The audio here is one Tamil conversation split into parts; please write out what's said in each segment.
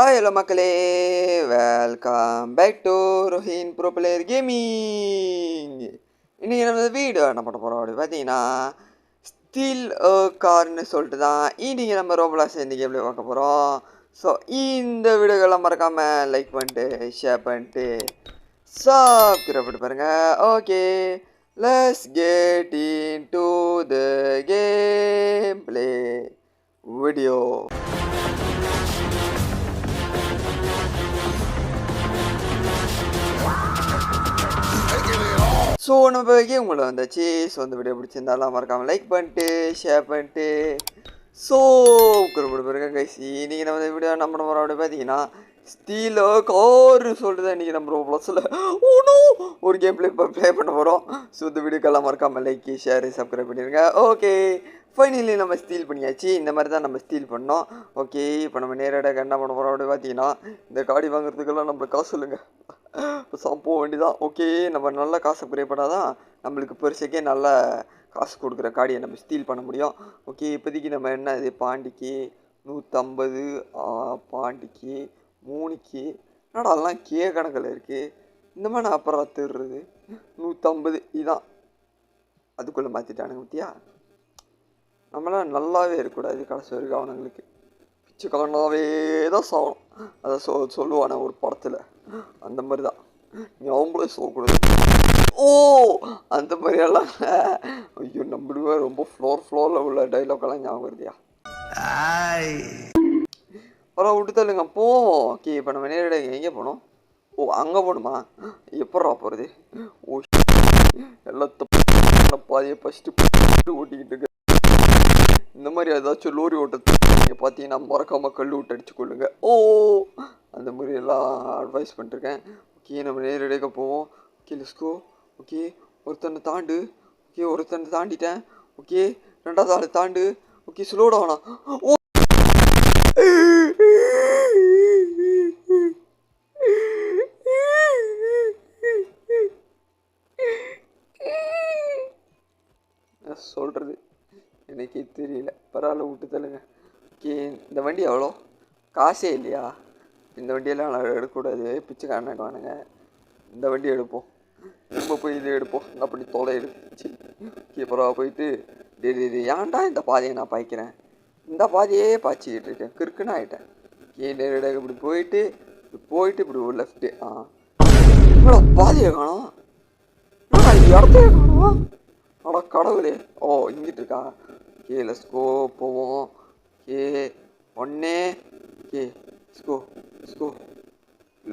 ஹலோ மக்களே, welcome back to Rohin pro player gaming. இன்றைக்கி நம்ம வீடியோ என்ன பண்ண போகிறோம் அப்படி பார்த்தீங்கன்னா, ஸ்டீல் கார்னு சொல்லிட்டு தான் இன்றைக்கி நம்ம ரோபலாஸ் இந்த கேமில் பார்க்க போகிறோம். ஸோ இந்த வீடியோக்கெல்லாம் மறக்காமல் லைக் பண்ணிட்டு ஷேர் பண்ணிட்டு சப்ஸ்கிரைப் பண்ணி பாருங்கள். Okay, let's get into the game play video. So நம்ம உங்களை வந்தாச்சு. ஸோ இந்த வீடியோ பிடிச்சிருந்தாலும் மறக்காமல் லைக் பண்ணிட்டு ஷேர் பண்ணிட்டு ஸோ குறிப்பிட்டு கைஸ். இன்றைக்கி நம்ம இந்த வீடியோ நம்ம பண்ண அப்படி பார்த்தீங்கன்னா, ஸ்டீல் கார்னு சொல்லிட்டு தான் இன்றைக்கி நம்ம ப்ளஸில் ஒரு கேம் ப்ளே பண்ண போகிறோம். ஸோ இந்த வீடியோக்கெல்லாம் மறக்காமல் லைக் ஷேர் சப்ஸ்கிரைப் பண்ணிடுங்க. ஓகே, ஃபைனலி நம்ம ஸ்டீல் பண்ணியாச்சு. இந்த மாதிரி தான் நம்ம ஸ்டீல் பண்ணோம். ஓகே, இப்போ நம்ம நேரடியாக என்ன பண்ண போகிறோம் அப்படி பார்த்தீங்கன்னா, இந்த காடி வாங்குறதுக்கெல்லாம் நம்மளுக்கு காசு சொல்லுங்கள் போக வேண்டியதான். ஓகே, நம்ம நல்ல காசு அப்கிரேட் பண்ணால் தான் நம்மளுக்கு பெருசுக்கே நல்ல காசு கொடுக்குற காடியை நம்ம ஸ்டீல் பண்ண முடியும். ஓகே, இப்போதைக்கு நம்ம என்ன இது பாண்டிக்கு 150, பாண்டிக்கு 3க்கு என்னடாலாம் கே கணக்கில் இருக்குது. இந்த மாதிரி நான் அப்புறம் திருறது 150 இதுதான் அதுக்குள்ளே மாற்றிட்டானுங்க பற்றியா. நம்மளாம் நல்லாவே இருக்கக்கூடாது கடைசி வரைக்கும். அவனுங்களுக்கு பிச்சு கலண்டாவே தான் சாகணும். அதை சொல்லுவானே ஒரு படத்தில், அந்த மாதிரி தான் அவங்களே சொல்லக்கூடாது. ஓ அந்த மாதிரியெல்லாம் ஐயோ நம்மளுக்கு ரொம்ப ஃப்ளோரில் உள்ள டைலாக்கெல்லாம் ஞாபகம் வருதியா. அப்புறம் விட்டு தள்ளுங்க போவோம். ஓகே, இப்போ நம்ம நேரடியாக எங்கே போனோம்? ஓ அங்கே போகணுமா? எப்பட்றா போகிறது? ஓ எல்லாத்த பாதியை ஃபஸ்ட்டு ஓட்டிக்கிட்டு இருக்கு. இந்த மாதிரி ஏதாச்சும் லோரி ஓட்டத்து நீங்கள் பார்த்தீங்கன்னா மறக்காமல் கல் விட்டு அடிச்சு கொள்ளுங்க. ஓ அந்த மாதிரி எல்லாம் அட்வைஸ் பண்ணிருக்கேன். ஓகே, நம்ம நேரடியாக போவோம். Okay let's go. ஓகே, ஒருத்தனை தாண்டு. ஓகே, ஒருத்தனை தாண்டிட்டேன். ஓகே, ரெண்டாவது ஆள் தாண்டு. ஓகே, ஸ்லோடாக வேணாம். ஓ சொல்கிறது எனக்கே தெரியல. பரவாயில்ல விட்டு தள்ளுங்க. ஓகே, இந்த வண்டி எவ்வளோ? காசே இல்லையா? இந்த வண்டியெல்லாம் நான் எடுக்கக்கூடாது, பிச்சு காணாடுவானுங்க. இந்த வண்டி எடுப்போம். நம்ம போய் இது எடுப்போம். அப்படி தொலை எடுத்துச்சு. ஓகே, பரவாயில்ல போயிட்டு டெய்லி ஏன்டா இந்த பாதையை நான் பாய்க்கிறேன், இந்த பாதையே பாய்ச்சிக்கிட்டு இருக்கேன், கிறுக்குன்னு ஆகிட்டேன். ஓகே, நேரடியாக இப்படி போயிட்டு இப்படி ஒரு லெஃப்ட்டு. என்னடா பாதையை காணும், இடத்தையே காணும். அடா கடவுளே. ஓ இங்கிட்டு இருக்கா. ஓகே லெட்ஸ் கோ போவோம். ஓகே ஒன்னே. Okay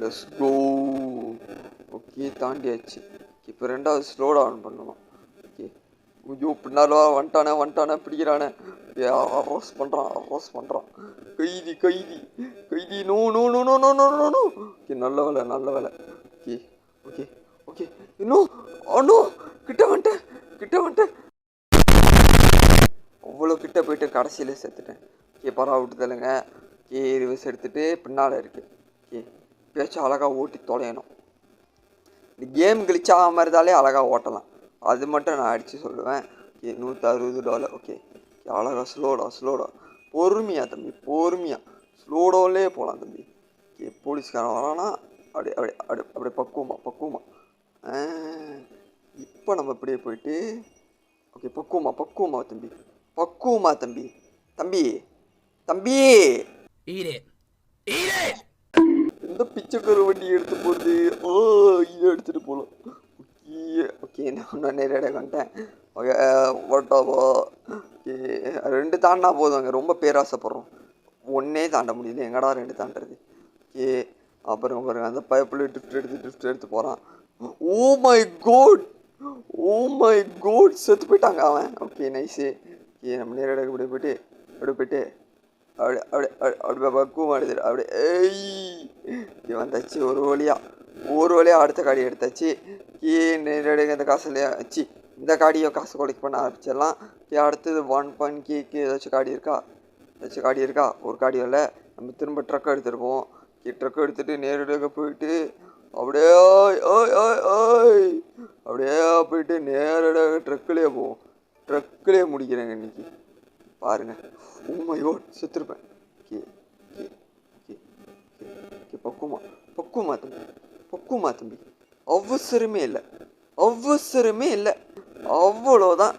let's go. ஓகே தாண்டியாச்சு. இப்போ ரெண்டாவது ஸ்லோ டவுன் பண்ணணும். ஓகே ஐயோ பின்னால வந்துட்டானே பிடிக்கிறானே. அரோஸ் பண்ணுறான். கைதி நோ. ஓகே நல்ல வேலை. ஓகே இன்னும் கிட்ட வந்துட்டேன். அவ்வளோ கிட்ட போயிட்டு கடைசியில் செத்துட்டேன். ஓகே பரவா விட்டு தள்ளுங்க. ஓகே ரிவர்ஸ் எடுத்துகிட்டு பின்னால் இருக்குது. ஓகே பேச்சு அழகாக ஓட்டி தொலையணும். இந்த கேம் கிளிச்சாக மாதிரி இருந்தாலே அழகாக ஓட்டலாம். அது மட்டும் நான் அடித்து சொல்லுவேன். ஓகே $160. ஓகே அழகாக ஸ்லோடா பொறுமையாக தம்பி, ஸ்லோடோவிலே போகலாம் தம்பி. ஓகே போலீஸ்காரன் வரானா அப்படியே பக்குவமா. இப்போ நம்ம இப்படியே போயிட்டு ஓகே பக்குவமா தம்பி இந்த பிச்சைக்கார வண்டி எடுத்து போகிறது. இதை எடுத்துகிட்டு போகலாம். ஓகே நான் நேரடியாக வந்துட்டேன். ஓகே ஓட்டாவா. ஓகே 2 தாண்டினா போதுங்க. ரொம்ப பேராசைப்படுறோம். ஒன்றே தாண்ட முடியல, எங்கடா 2 தாண்டுறது. ஓகே அப்புறம் பாருங்க அந்த பைப்பில் ட்ரிஃப்ட் எடுத்து போகிறான். ஓ மை கோட் செத்து போயிட்டாங்க அவன். Okay nice. ஓகே நம்ம நேரடியாக இப்படி போயிட்டு அப்படியே பக்குவம் எடுத்துட்டு அப்படியே வந்தாச்சு. ஒரு வழியாக அடுத்த காடி எடுத்தாச்சு. நேரடியாக இந்த காசு இல்லையா வச்சு இந்த காடியை காசு கொலைக்ட் பண்ண ஆரம்பிச்சிடலாம். அடுத்தது 1.K ஏதாச்சும் காடி இருக்கா? ஒரு காடி இல்லை. நம்ம திரும்ப ட்ரக் எடுத்துருப்போம். ட்ரக் எடுத்துகிட்டு நேரடியாக போயிட்டு அப்படியே போயிட்டு நேரடியாக ட்ரக்கிலே போவோம். ட்ரக்கிலே முடிக்கிறேங்க இன்னைக்கு பாருங்கள். செத்துருப்பேன். ஓகே பக்குவமா பக்குவமா தம்பி பக்குவமா தம்பி அவசரமே இல்லை அவசரமே இல்லை அவ்வளோதான்.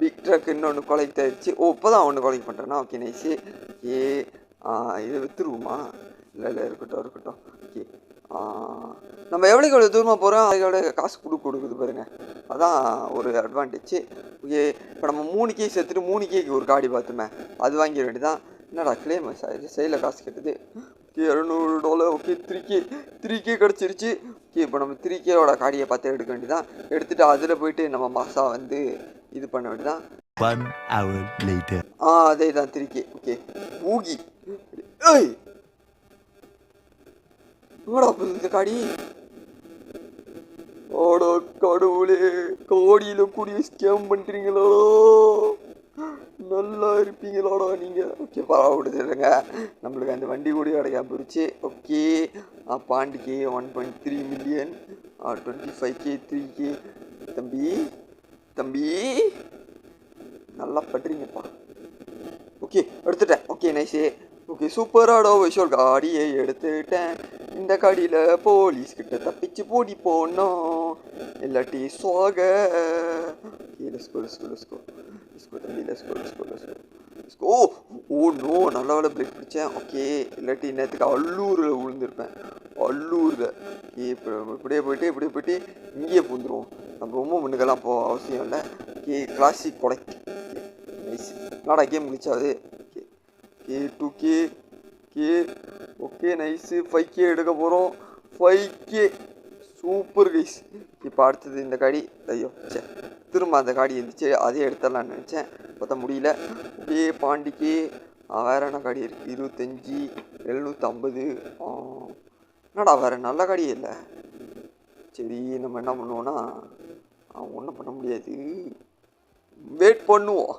பிக் ட்ரக் இன்னொன்று கொலெக்ட் ஆயிடுச்சு. ஓ இப்போ தான் ஒன்று கொலெக்ட் பண்ணுறேன்னா ஓகே நைஸு. ஓகே இதை விற்றுருவோமா? இல்லை இருக்கட்டும் இருக்கட்டும். ஓகே நம்ம எவ்வளோக்கு எவ்வளோ தூரமாக போகிறோம் எவ்வளோ காசு கொடுக்குது பாருங்கள். அதான் ஒரு அட்வான்டேஜ். ஓகே இப்போ நம்ம 3 கேக் சேர்த்துட்டு 3 கேக்கு ஒரு காடி பார்த்துமே அது வாங்கிட வேண்டியதான். என்னடா கிளைம் சைடில் காசு கட்டுது. ஓகே $200. ஓகே 3K கிடச்சிருச்சு. ஓகே இப்போ நம்ம 3Kோட காடியை பார்த்து எடுக்க வேண்டியதான். எடுத்துகிட்டு அதில் போயிட்டு நம்ம மாசா வந்து இது பண்ண வேண்டியதான். 1 hour later. அதே தான் 3K. ஓகே ஊகி ஏய் என்னடா இந்த காடி ஓட கடவுளே கோடியில் கூடிய ஸ்கேம் பண்ணுறீங்களோ நல்லா இருப்பீங்களாடா நீங்கள். ஓகே பரவாயில்லைங்க நம்மளுக்கு அந்த வண்டி கூட அடையாம போயிடுச்சு. ஓகே பாண்டிக்கு 1.3 மில்லியன் 25K 3K தம்பி தம்பி நல்லா பண்றீங்கப்பா. ஓகே எடுத்துட்டேன். Okay nice. ஓகே சூப்பராடோ விஷுவல் காடியை எடுத்துட்டேன். இந்த காடியில் போலீஸ்கிட்ட தப்பிச்சு போடி போனோம் இல்லாட்டி சுவாக. ஓ நோ நல்ல வேலை பிரேக் பிடிச்சேன். ஓகே இல்லாட்டி நேற்றுக்கு அல்லூரில் விழுந்திருப்பேன். அல்லூரில் இப்படியே போயிட்டு இங்கேயே பூந்துருவோம். நம்ம ரொம்ப முன்னுக்கெல்லாம் போக அவசியம் இல்லை. Okay classic product. நைஸ் நாடா கேம் முடிச்சாது. Okay okay 2K okay nice 5K எடுக்க போகிறோம். 5K super guys. இப்போ அடுத்தது இந்த காடி. ஐயோ சே திரும்ப அந்த காடி இருந்துச்சு அதே எடுத்துடலான்னு நினச்சேன் பார்த்தா முடியல. ஓகே பாண்டிக்கு வேறு என்ன காடி இருக்குது 25 750. என்னடா வேறு நல்ல காடியே இல்லை. சரி நம்ம என்ன பண்ணுவோன்னா ஒன்றும் பண்ண முடியாது வெயிட் பண்ணுவோம்.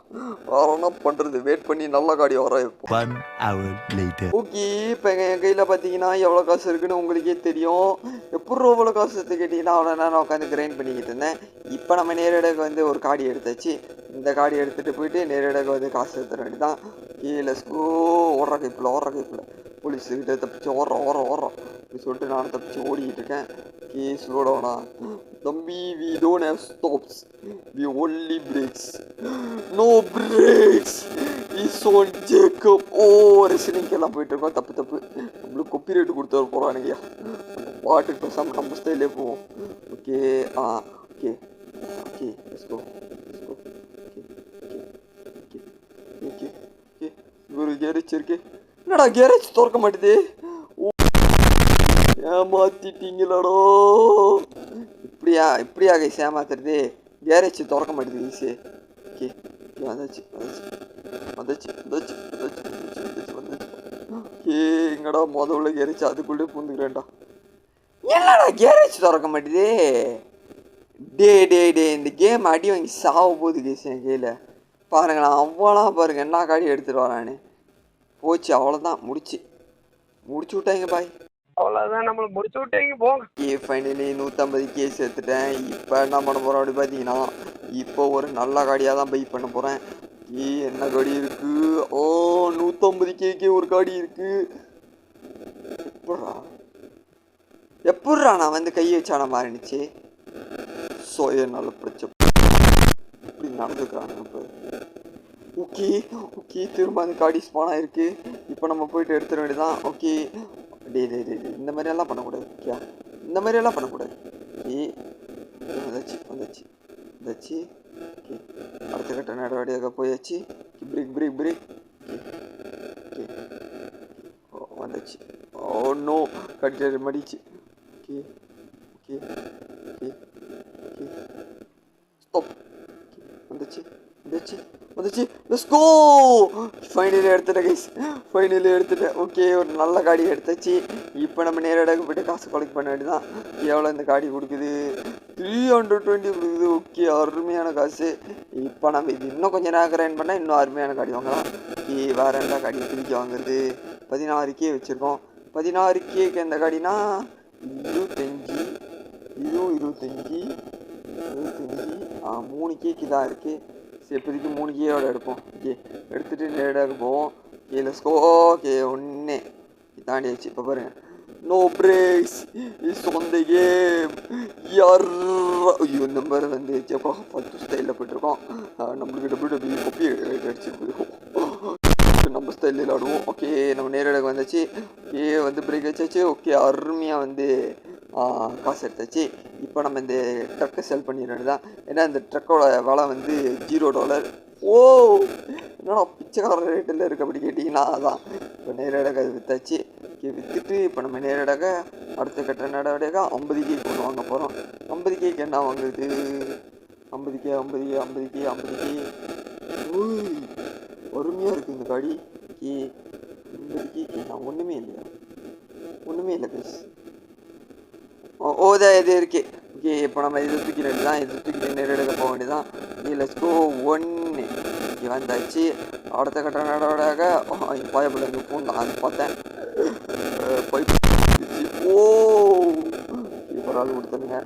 வேறு என்ன பண்ணுறது வெயிட் பண்ணி நல்ல காடி வர வைப்போம். 1 hour later. ஓகே இப்போ என் கையில் பார்த்தீங்கன்னா எவ்வளோ காசு இருக்குன்னு உங்களுக்கே தெரியும். எப்படி எவ்வளோ காசு எடுத்து கேட்டிங்கன்னா அவ்வளோ நேரம் உட்காந்து கிரைண்ட் பண்ணிக்கிட்டு இருந்தேன். இப்போ நம்ம நேரடியாக வந்து ஒரு காடி எடுத்தாச்சு. இந்த காடி எடுத்துகிட்டு போயிட்டு நேரடியாக வந்து காசு எடுத்துட வேண்டியதான். கீழே ஓடுற கைப்பில் போலீஸுக்கிட்ட தப்பிச்சு ஓடுறோம் இப்படி சொல்லிட்டு நானும் தப்பிச்சு ஓடிக்கிட்டு இருக்கேன். கே ஸ்லோடவுனா தம்பி we don't have stops we only brakes no brakes is own Jacob. ரெசிலிங்கெல்லாம் போயிட்டு இருக்கோம். தப்பு நம்மளுக்கு கொப்பி ரேட்டு கொடுத்து போகிறானுங்கய்யா. பாட்டுக்கு பேசாமல் நம்ம ஸ்டைலே போவோம். Okay okay okay let's go okay ஒரு கேரேஜ் இருக்கு. என்னடா கேரேஜ் திறக்க மாட்டேது. ஏமாத்திட்டீங்களாடோ. இப்படியா கைஸ் ஏமாத்துறது. கேரேஜ் திறக்க மாட்டேது கைஸு. ஓகே வந்துச்சு. ஓகே எங்கடா முதல்ல கேரேஜ் அதுக்குள்ளே பூந்துக்கிறேன்டா. என்னடா கேரேஜ் திறக்க மாட்டேது. டே இந்த கேம் அடி வாங்கி சாவ போகுது கைஸ் என் கையில். பாருங்களா அவ்வளோ பாருங்கள் என்ன காடி எடுத்துகிட்டு வரானு. போச்சு அவ்வளோதான் முடிச்சு விட்டாங்க பாய். அவ்வளோதான் நம்மளை முடிச்சு விட்டீங்க போங்க. ஃபைனலி 150K சேர்த்துட்டேன். இப்போ என்ன பண்ண போகிறோம் அப்படி பார்த்தீங்கன்னா இப்போ ஒரு நல்ல காடியாக தான் பை பண்ண போகிறேன். என்ன காடி இருக்குது. 150Kக்கு ஒரு காடி இருக்குது. எப்பட்றா நான் வந்து கை வச்சான மாறினுச்சு. நல்ல பிரச்சனை இப்படி நடந்துக்கிறாங்க இப்போ. ஓகே திரும்ப அந்த காடி ஸ்பானாக இருக்குது. இப்போ நம்ம போயிட்டு எடுத்துட வேண்டியதான். ஓகே டே இந்த மாதிரியெல்லாம் பண்ணக்கூடாது. ஓகே இந்த மாதிரியெல்லாம் பண்ணக்கூடாது. ஓகே வந்துச்சு. ஓகே அடுத்த கட்ட நடவடிக்கையாக போயாச்சு. பிரேக் ஓகே வந்துச்சு. நோ கட்டி மடிச்சு. Okay stop. வந்துச்சு லெட்ஸ் கோ. ஃபைனலி எடுத்துட்டேன். ஓகே ஒரு நல்ல காடி எடுத்தாச்சு. இப்போ நம்ம நேரடியாக போய்ட்டு காசு கலெக்ட் பண்ண வேண்டியதான். எவ்வளோ இந்த காடி கொடுக்குது 320 கொடுக்குது. ஓகே அருமையான காசு. இப்போ நம்ம இது இன்னும் கொஞ்சம் நேரம் கிரைண்ட் பண்ணால் இன்னும் அருமையான காடி வாங்கலாம். ஓகே வேறு என்ன காடி திருக்கி வாங்குறது. 16K வச்சுருக்கோம். 16Kக்கு எந்த காடினா 25 இதுவும் 25 3Kக்கு தான் இருக்குது. சரி இப்போதைக்கு 3Kயோட எடுப்போம். ஓகே எடுத்துகிட்டு நேரடியாக போவோம். Let's go. ஓகே ஒன்று தாண்டி ஆச்சு. இப்போ பாருங்கள் no brakes is on the game யார். ஐயோ இந்த மாதிரி வந்து ஜப்பா 10 ஸ்டைலில் போயிட்டுருக்கோம். நம்மளுக்கு WWE கொப்பி அடிச்சு போயிடும். நம்ம ஸ்டைலில் விளாடுவோம். ஓகே நம்ம நேரடியாக வந்தாச்சு. ஓகே வந்து பிரேக் வச்சாச்சு. ஓகே அருமையாக வந்து காசு எடுத்தாச்சு. இப்போ நம்ம இந்த ட்ரக்கை செல் பண்ணிடுறது தான். ஏன்னா இந்த ட்ரக்கோட விலை வந்து $0. ஓ என்னடா பிச்சைக்கார ரேட்டில் இருக்க அப்படி கேட்டிங்கன்னா அதான். இப்போ நேரடியாக அது விற்றாச்சு. ஓகே விற்றுட்டு இப்போ நம்ம நேரடியாக அடுத்த கட்ட நடவடிக்கை 50K கொண்டு வாங்க போகிறோம். 50K என்ன வாங்குது? 50K அருமையாக இருக்குது இந்த காடி. ஓகே 50K நான் ஒன்றுமே இல்லை கைஸ். ஓதா இது இருக்கு. ஓகே இப்போ நம்ம இது தூக்கிட்டு தான், இது தூக்கிட்டு நேரடியாக போக வேண்டியதான். Let's go 1. ஓகே வந்தாச்சு. அடுத்த கட்ட நடவடிக்கை பாயப்பில் இங்கே ஃபோன் நான் பார்த்தேன். பைப் ஓ இப்போ ஆள் கொடுத்துருங்க.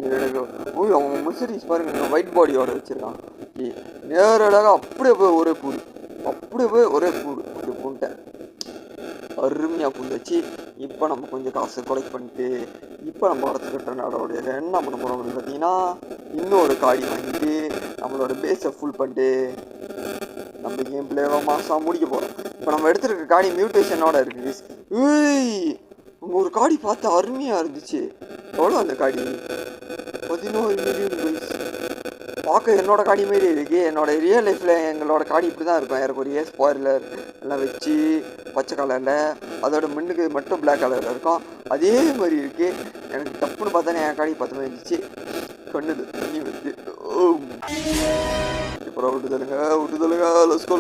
நேரடியாக ஓ அவன் மெர்சிடிஸ் பாருங்க ஒயிட் பாடியோட வச்சுருக்கான். ஓகே நேரடியாக அப்படியே போய் ஒரே பூடு பூண்டேன். அருமையாக பூண்டாச்சு. இப்போ நம்ம கொஞ்சம் காசு கொலெக்ட் பண்ணிட்டு இப்போ நம்ம அடுத்த கட்ட நடவடிக்கை என்ன பண்ண போகிறோம் அப்படின்னு பார்த்தீங்கன்னா இன்னொரு காடி வாங்கிட்டு நம்மளோட பேஸை ஃபுல் பண்ணிட்டு நம்ம கேம் பிளேவை மாதம் முடிக்க போகிறோம். இப்போ நம்ம எடுத்துருக்க காடி மியூட்டேஷனோட இருக்குது. உங்கள் ஒரு காடி பார்த்து அருமையாக இருந்துச்சு. எவ்வளோ அந்த காடி? 11 மில்லியன் பைஸ். பார்க்க என்னோட காடி மாரி இருக்குது. என்னோட ரியல் லைஃப்பில் எங்களோட காடி இப்படி தான் இருக்கும். எனக்கு ஒரு ஸ்பாயிலர் எல்லாம் வச்சு பச்சை கலரில், அதோட முன்னுக்கு மட்டும் பிளாக் கலரில் இருக்கும். அதே மாதிரி இருக்குது. எனக்கு டப்புன்னு பார்த்தானே என் காடி பார்த்த மாதிரி இருந்துச்சு. கண்ணுது தண்ணி வந்து இப்போ விட்டு தருங்க லஸ்கோ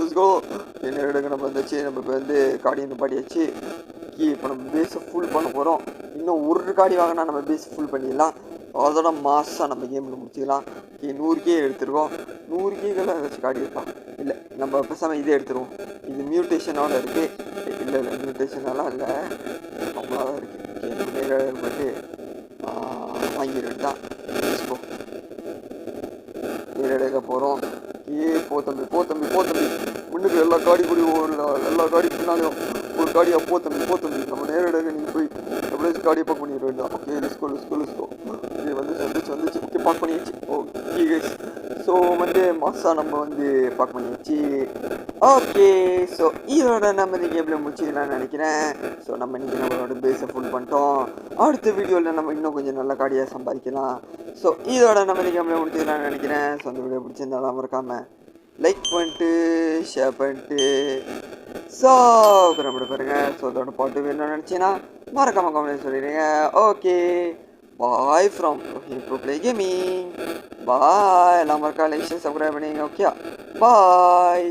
என்ன எடுங்க. நம்ம வந்துச்சு நம்ம இப்போ வந்து காடி வந்து பாடியாச்சு. இப்போ நம்ம பேஸை ஃபுல் பண்ண போகிறோம். இன்னும் ஒரு காடி வாங்கினா நம்ம பேஸ் ஃபுல் பண்ணிடலாம். அதோட மாதம் நம்ம கேமில் முடிச்சிக்கலாம். 100K எடுத்துருக்கோம். 100Kலாம் ஏதாச்சும் காடி இருப்பா? இல்லை நம்ம பேசாமல் இதே எடுத்துருவோம். இது மியூட்டேஷனோட இருக்குது. இல்லை மியூட்டேஷனெல்லாம் இல்லை, நம்மளாக தான் இருக்குது. ஓகே நேராக போய்ட்டு வாங்கிடுறது தான். நேரடியாக போகிறோம். போ தம்பி முன்னுக்கு எல்லா காடி கூடி எல்லா காடி பின்னாலையும் ஒரு காடியாக போ தம்பி நம்ம நேரடியாக நீங்கள் போய் எப்படியாச்சும் காடியை பார்க் பண்ணிட வேண்டாம். ஓகே லெஸ்கோ ஓகே வந்துச்சு. ஓகே பார்க் பண்ணியாச்சு. ஓகே கைஸ் ஸோ வந்து மாதம் நம்ம வந்து பார்க் பண்ணியாச்சு. ஓகே ஸோ இதோட நம்ம இந்த கேமில் முடிச்சுக்கலாம்னு நினைக்கிறேன். ஸோ நம்ம இன்றைக்கி நம்மளோட பேஸை ஃபுல் பண்ணிட்டோம். அடுத்த வீடியோவில் நம்ம இன்னும் கொஞ்சம் நல்ல காடியாக சம்பாதிக்கலாம். ஸோ இதோட நம்ம இந்த கேமில் முடிச்சுக்கலாம்னு நினைக்கிறேன். ஸோ அந்த வீடியோ பிடிச்சிருந்தாலும் மறக்காமல் லைக் பண்ணிட்டு ஷேர் பண்ணிட்டு சாப்பிட பாருங்க. ஸோ அதோட பாட்டு வேணும்னு நினச்சிங்கன்னா மறக்காமல் கமெண்ட் சொல்லிடுங்க. Okay bye from Pro Play Gaming. பாய். எல்லாம் மறக்காம லைக் சப்ஸ்கிரைப் பண்ணிங்க. Okay bye.